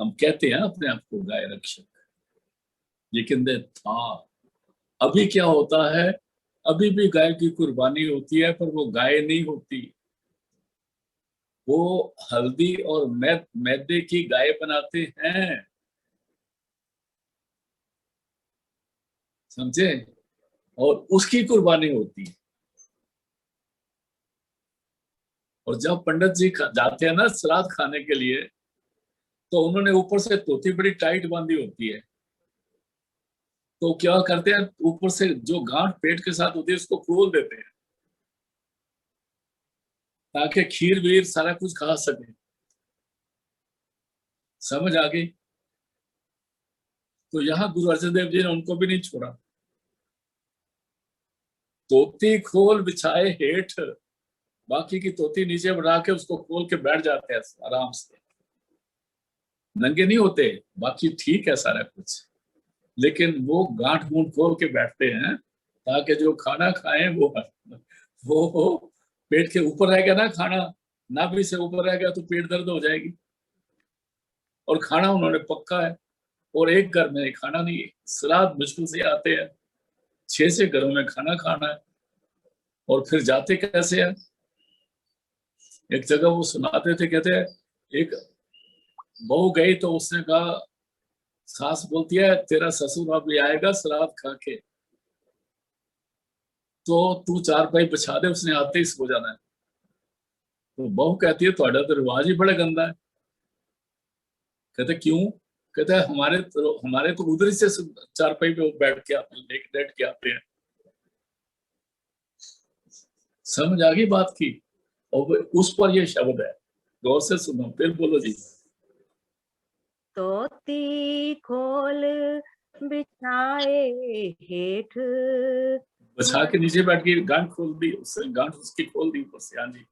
हम कहते हैं अपने आप को गाय रक्षक, लेकिन दे था। अभी क्या होता है, अभी भी गाय की कुर्बानी होती है, पर वो गाय नहीं होती, वो हल्दी और मैदे की गाय बनाते हैं, समझे, और उसकी कुर्बानी होती है। और जब पंडित जी जाते हैं ना श्राद्ध खाने के लिए, तो उन्होंने ऊपर से धोती बड़ी टाइट बांधी होती है। तो क्या करते हैं, ऊपर से जो गांठ पेट के साथ होती है उसको खोल देते हैं, ताकि खीर वीर सारा कुछ खा सके। समझ आ गई? तो यहाँ गुरु अर्जन देव जी ने उनको भी नहीं छोड़ा। तोती खोल बिछाए हेठ, बाकी की तोती नीचे बढ़ा के उसको खोल के बैठ जाते हैं आराम से, नंगे नहीं होते। बाकी ठीक है सारा कुछ, लेकिन वो गांठ गूंठ खोल के बैठते हैं, ताकि जो खाना खाएं वो पेट के ऊपर रह गया ना खाना, नाभि से ऊपर रह गया तो पेट दर्द हो जाएगी। और खाना उन्होंने पक्का है, और एक घर में खाना नहीं है। श्राद्ध मुश्किल से आते हैं, 6 घरों में खाना खाना है, और फिर जाते कैसे हैं। एक जगह वो सुनाते थे, कहते हैं एक बहू गई तो उसने कहा, सास बोलती है तेरा ससुर अब ले आएगा श्राद्ध खा के, तो तू चारपाई बिछा दे, उसने आते ही सो जाना है। तो बहू कहती है तुम्हारा तो रिवाज ही बड़ा गंदा है। कहते क्यों? कहते हैं हमारे तो उधर से चारपाई पे बैठ के आते हैं, लेट के आते हैं। समझ आ गई बात की? और उस पर ये शब्द है, गौर से सुनो, फिर बोलो जी।
तोती खोल बिछाए हेठ।
बछा के नीचे बैठ के गांठ खोल दी, उससे गांठ उसकी खोल दी ऊपर से। हाँ जी।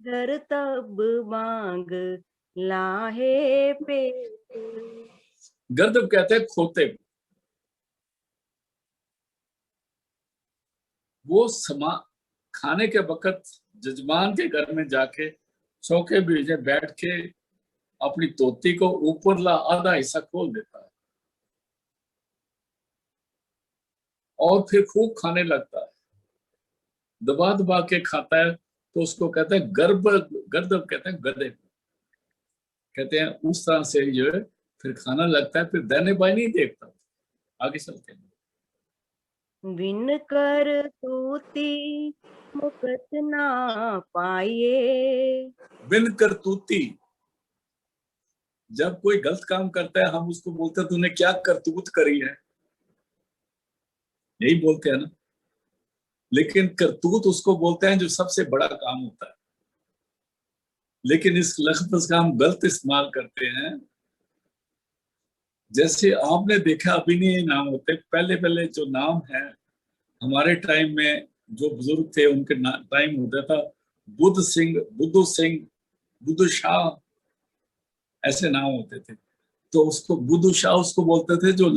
घर तब मांग लाहे पेट।
गर्दब कहते हैं खोते, वो समा खाने के वक्त जजमान के घर में जाके चौके बीजे बैठ के अपनी तोती को ऊपर ला आधा हिस्सा खोल देता है और फिर खूब खाने लगता है, दबा दबा के खाता है। तो उसको कहते हैं गर्दब कहते हैं गधे को, कहते हैं उस तरह से जो है फिर खाना लगता है, फिर दाने बाई नहीं देखता। आगे चलते हैं।
बिन कर तूती मुकत ना पाइए।
बिन करतूती, जब कोई गलत काम करता है हम उसको बोलते हैं तूने क्या करतूत करी है, यही बोलते हैं ना। लेकिन करतूत उसको बोलते हैं जो सबसे बड़ा काम होता है। लेकिन इस लफ्ज का हम गलत इस्तेमाल करते हैं। जैसे आपने देखा अभिनय नाम होते, पहले पहले जो नाम है हमारे टाइम में, जो बुजुर्ग थे उनके टाइम होता था बुद्ध सिंह, बुद्धू सिंह, बुद्धू शाह, ऐसे नाम होते थे। तो उसको बुद्धू शाह उसको बोलते थे जो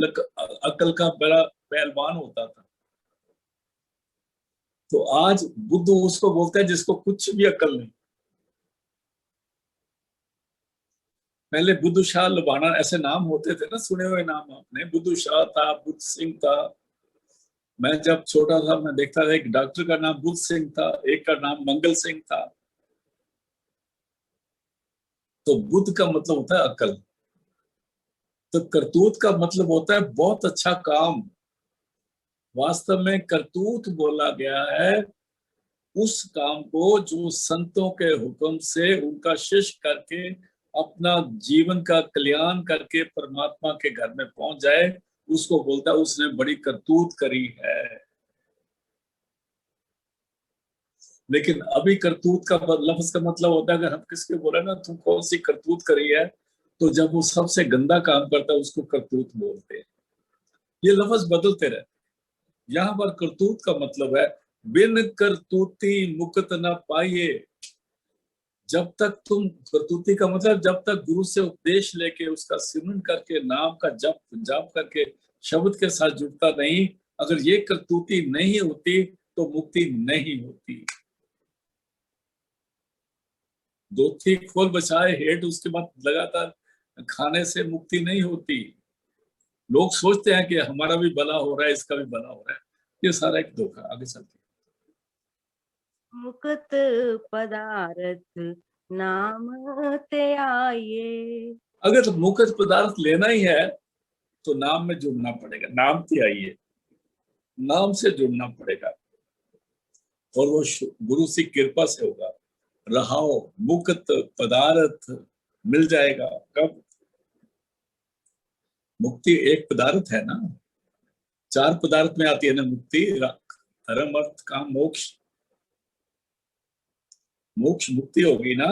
अकल का बड़ा पहलवान होता था। तो आज बुद्धू उसको बोलते हैं जिसको कुछ भी अकल नहीं। पहले बुद्धू शाह लुबाना ऐसे नाम होते थे ना, सुने हुए नाम आपने। बुद्धू शाह था, बुद्ध सिंह था। मैं जब छोटा था मैं देखता था एक डॉक्टर का नाम बुद्ध सिंह था, एक का नाम मंगल सिंह था। तो बुद्ध का मतलब होता है अकल, तो करतूत का मतलब होता है बहुत अच्छा काम। वास्तव में करतूत बोला गया है उस काम को जो संतों के हुक्म से उनका शिष्य करके अपना जीवन का कल्याण करके परमात्मा के घर में पहुंच जाए, उसको बोलता है उसने बड़ी करतूत करी है। लेकिन अभी करतूत का लफ्ज का मतलब होता है, अगर हम किसके बोले ना तुम कौन सी करतूत करी है, तो जब वो सबसे गंदा काम करता है उसको करतूत बोलते हैं। ये लफ्ज बदलते रहे। यहाँ पर करतूत का मतलब है बिन करतूती मुक्त न पाइए। जब तक तुम, करतूती का मतलब जब तक गुरु से उपदेश लेके उसका सिमरन करके नाम का जप जाप करके शब्द के साथ जुड़ता नहीं, अगर ये करतूती नहीं होती तो मुक्ति नहीं होती। धोती खोल बचाए हेठ, उसके बाद लगातार खाने से मुक्ति नहीं होती। लोग सोचते हैं कि हमारा भी भला हो रहा है, इसका भी भला हो रहा है, ये सारा एक धोखा। आगे चलते
मुकत पदारथ नाम ते आइए।
अगर मुकत पदार्थ लेना ही है तो नाम में जुड़ना पड़ेगा। नाम से आइए, नाम से जुड़ना पड़ेगा और वो गुरु की कृपा से होगा। रहाओ मुक्त पदार्थ मिल जाएगा। कब? मुक्ति एक पदार्थ है ना, 4 पदार्थ में आती है ना मुक्ति, धर्म अर्थ काम मोक्ष। मोक्ष मुक्ति होगी ना।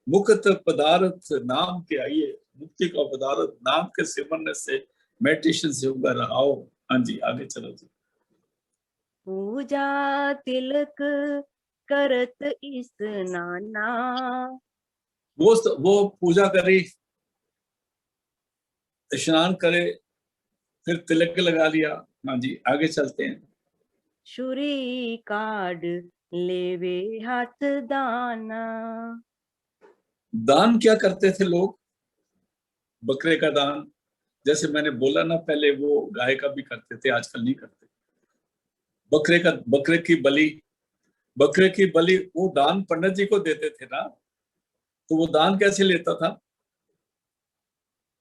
मुक्त पदार्थ नाम के आइए, मुक्ति का पदार्थ नाम के सिमरने से, मेडिटेशन से होगा। रहाओ। हाँ जी, आगे चलो जी।
पूजा तिलक करत इस नाना।
वो पूजा करे, स्नान करे, फिर तिलक लगा लिया। हाँ जी, आगे चलते हैं।
छुरी काड लेवे हाथ दाना।
दान क्या करते थे लोग? बकरे का दान, जैसे मैंने बोला ना पहले, वो गाय का भी करते थे, आजकल नहीं करते। बकरे की बलि, बकरे की बलि वो दान पंडित जी को देते थे ना। तो वो दान कैसे लेता था?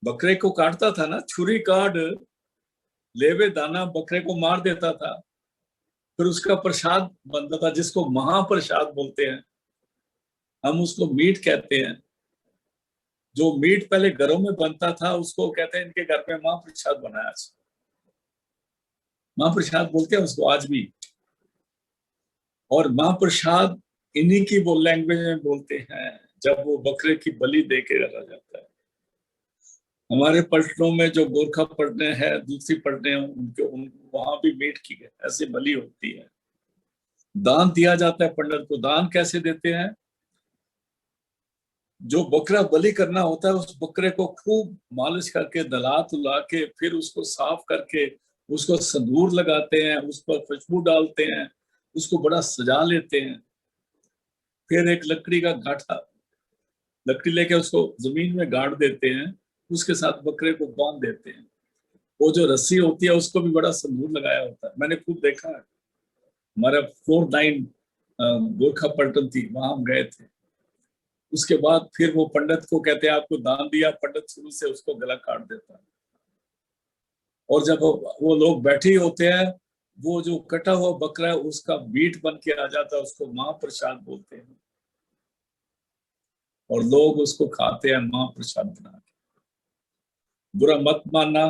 बकरे को काटता था ना, छुरी काट लेवे दाना, बकरे को मार देता था। फिर उसका प्रसाद बनता था जिसको महाप्रसाद बोलते हैं, हम उसको मीट कहते हैं। जो मीट पहले घरों में बनता था उसको कहते हैं इनके घर में महाप्रसाद बनाया। महाप्रसाद बोलते हैं उसको आज भी। और महाप्रसाद इन्हीं की वो लैंग्वेज में बोलते हैं जब वो बकरे की बलि दे के रखा जाता है। हमारे पलटनों में जो गोरखा पलटने हैं, दूसरी पलटने हैं, उनके वहां भी मीट की ऐसी बलि होती है। दान दिया जाता है पंडित को। दान कैसे देते हैं? जो बकरा बलि करना होता है उस बकरे को खूब मालिश करके दला तुला के फिर उसको साफ करके उसको संदूर लगाते हैं, उस पर खुशबू डालते हैं, उसको बड़ा सजा लेते हैं, फिर एक लकड़ी का गाठा, लकड़ी लेके उसको जमीन में गाड़ देते हैं, उसके साथ बकरे को बांध देते हैं। वो जो रस्सी होती है उसको भी बड़ा सिंदूर लगाया होता है, मैंने खूब देखा है। हमारा 4-9 गोरखा पलटन थी, वहां हम गए थे। उसके बाद फिर वो पंडित को कहते हैं आपको दान दिया, पंडित शुरू से उसको गला काट देता है। और जब वो लोग बैठे होते हैं, वो जो कटा हुआ बकरा है उसका मीट बन के आ जाता है, उसको महाप्रसाद बोलते हैं, और लोग उसको खाते हैं महाप्रसाद बना के। बुरा मत मानना,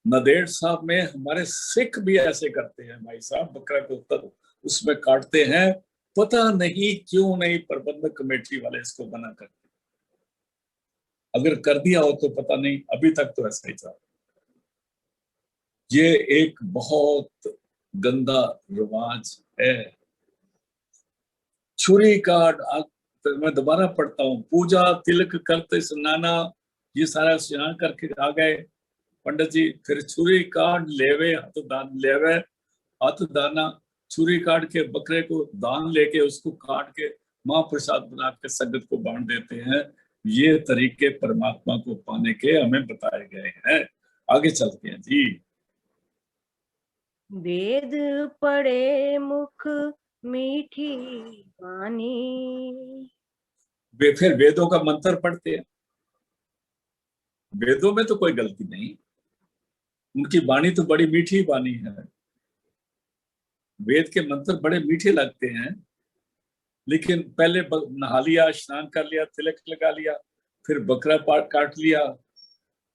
नदेड़ साहब में हमारे सिख भी ऐसे करते हैं भाई साहब, बकरा को तब उसमें काटते हैं, पता नहीं क्यों नहीं प्रबंधक कमेटी वाले इसको मना करते। अगर कर दिया हो तो पता नहीं, अभी तक तो ऐसा ही था। ये एक बहुत गंदा रिवाज है। छुरी काट, तो मैं दोबारा पढ़ता हूँ, पूजा तिलक करते स्नाना, ये सारा स्नान करके आ गए पंडित जी, फिर छुरी काट लेवे हाथ दान लेवे, हाथ दाना, छुरी काट के बकरे को दान लेके उसको काट के महाप्रसाद बना के संगत को बांट देते हैं। ये तरीके परमात्मा को पाने के हमें बताए गए हैं। आगे चलते हैं जी।
वेद पढ़े मुख मीठी वाणी।
वे फिर वेदों का मंत्र पढ़ते हैं, वेदों में तो कोई गलती नहीं, उनकी वाणी तो बड़ी मीठी वाणी है, वेद के मंत्र बड़े मीठे लगते हैं। लेकिन पहले नहा लिया, स्नान कर लिया, तिलक लगा लिया, फिर बकरा काट लिया,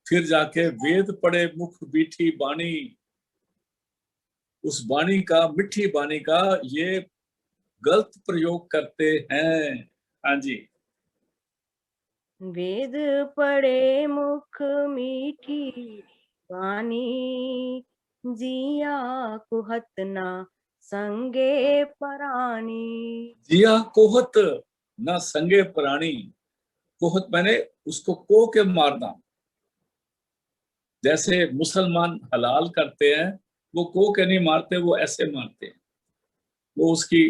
फिर जाके वेद पढ़े मुख मीठी वाणी, उस वाणी का, मिठी वाणी का ये गलत प्रयोग करते हैं। हाँ जी।
वेद पढ़े मुख मीठी वाणी, जिया कुहत ना संगे परानी।
जिया कोहत ना संगे प्राणी, कोहत मैंने उसको को के मारना। जैसे मुसलमान हलाल करते हैं, वो को के नहीं मारते, वो ऐसे मारते हैं, वो उसकी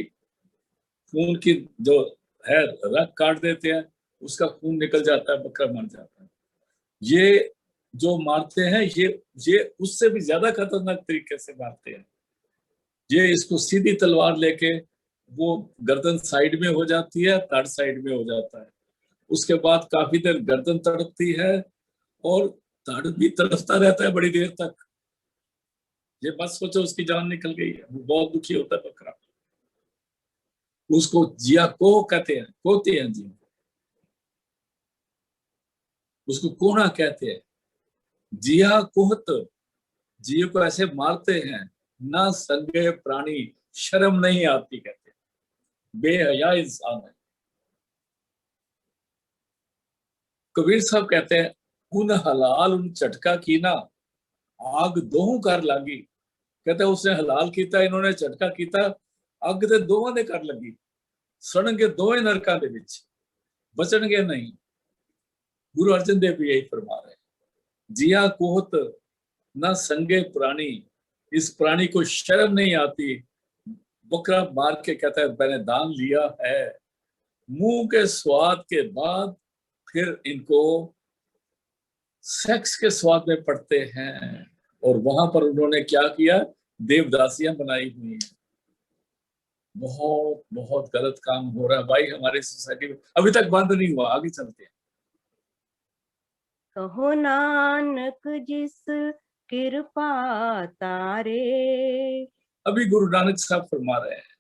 खून की जो है रग काट देते हैं, उसका खून निकल जाता है, बकरा मर जाता है। ये जो मारते हैं, ये उससे भी ज्यादा खतरनाक तरीके से मारते हैं। ये इसको सीधी तलवार लेके, वो गर्दन साइड में हो जाती है, धड़ साइड में हो जाता है, उसके बाद काफी देर गर्दन तड़पती है और धड़ भी तड़पता रहता है बड़ी देर तक। ये मत सोचो उसकी जान निकल गई है, वो बहुत दुखी होता है बकरा। उसको जिया को कहते हैं, कोते हैं जी, उसको कोना कहते हैं। जिया कोहत, जियो को ऐसे मारते हैं, ना संगे प्राणी, शर्म नहीं आती कहते, बेहया इंसान है। कबीर साहब कहते हैं, उन हलाल उन झटका की ना, आग दोहू कर लागी। कहते उसने हलाल कीता, इन्होंने झटका कीता, अग ते दोवां दे कर लगी, सड़नगे दोवें नरकां दे विच, बचणगे नहीं। गुरु अर्जन देव भी यही फरमा रहे हैं, जिया कोहत ना संगे प्राणी, इस प्राणी को शर्म नहीं आती, बकरा मार के कहता है मैंने दान लिया है। मुंह के स्वाद के बाद फिर इनको सेक्स के स्वाद में पड़ते हैं, और वहां पर उन्होंने क्या किया, देवदासियां बनाई हुई हैं। बहुत बहुत गलत काम हो रहा है भाई हमारी सोसाइटी में, अभी तक बंद नहीं हुआ। आगे चलते हैं।
कहो नानक जिस कृपा तारे।
अभी गुरु नानक साहब फरमा रहे हैं,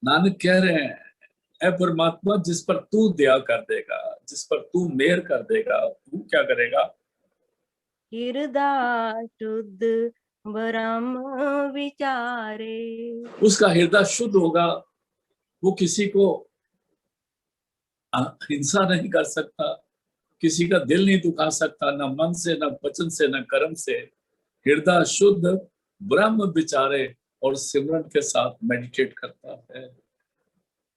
नानक कह रहे हैं, ऐ परमात्मा जिस पर तू दया कर देगा, जिस पर तू मेहर कर देगा, तू क्या करेगा,
हृदय शुद्ध ब्रह्म विचारे।
उसका हृदय शुद्ध होगा, वो किसी को हिंसा नहीं कर सकता, किसी का दिल नहीं दुखा सकता, ना मन से, ना वचन से, ना कर्म से। हृदय शुद्ध ब्रह्म विचारे, और सिमरन के साथ मेडिटेट करता है।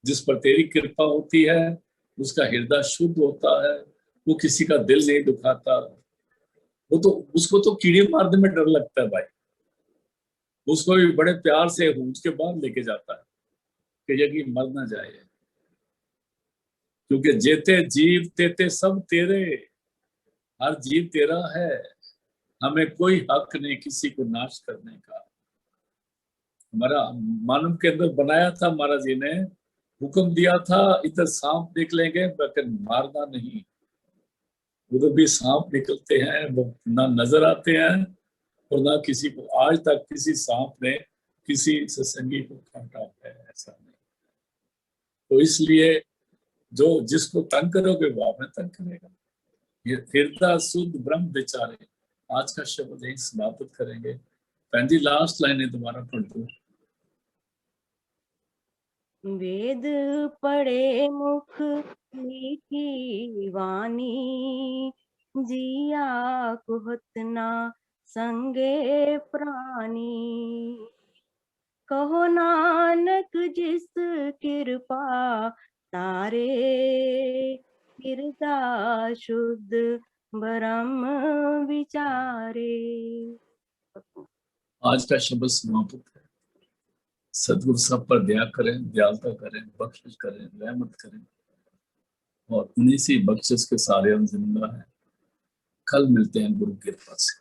जिस पर तेरी कृपा होती है उसका हृदय शुद्ध होता है, वो किसी का दिल नहीं दुखाता। वो तो, उसको तो कीड़े मारने में डर लगता है भाई, उसको भी बड़े प्यार से हूंज के बाहर लेके जाता है कि ये मर ना जाए, क्योंकि जेते जीव तेते सब तेरे, हर जीव तेरा है, हमें कोई हक नहीं किसी को नाश करने का। हमारा मानव के अंदर बनाया था, महाराज जी ने हुक्म दिया था, इधर सांप निकलेंगे लेकिन मारना नहीं। उधर भी सांप निकलते हैं, वो ना नजर आते हैं और ना किसी को आज तक किसी सांप ने किसी सत्संगी को काटा है, ऐसा नहीं। तो इसलिए जो जिसको तंग करोगे वो आप में तंग करेगा। ये हृदय शुद्ध ब्रह्म विचारे। आज का शब्द यही समाप्त करेंगे। पहली लास्ट लाइन दोबारा पढ़ दो।
वेद पढ़े मुख मीठी वाणी, जिया कुहत ना संगे प्राणी। कहो नानक जिस कृपा तारे, हृदय शुद्ध ब्रह्म विचारे।
आज का शब्द समाप्त है। सदगुरु सब पर दया करें, दयालता करें, बख्शिश करें, रहमत करें और उन्हीं से बख्शिश के सारे हम जिंदा हैं। कल मिलते हैं गुरु के पास।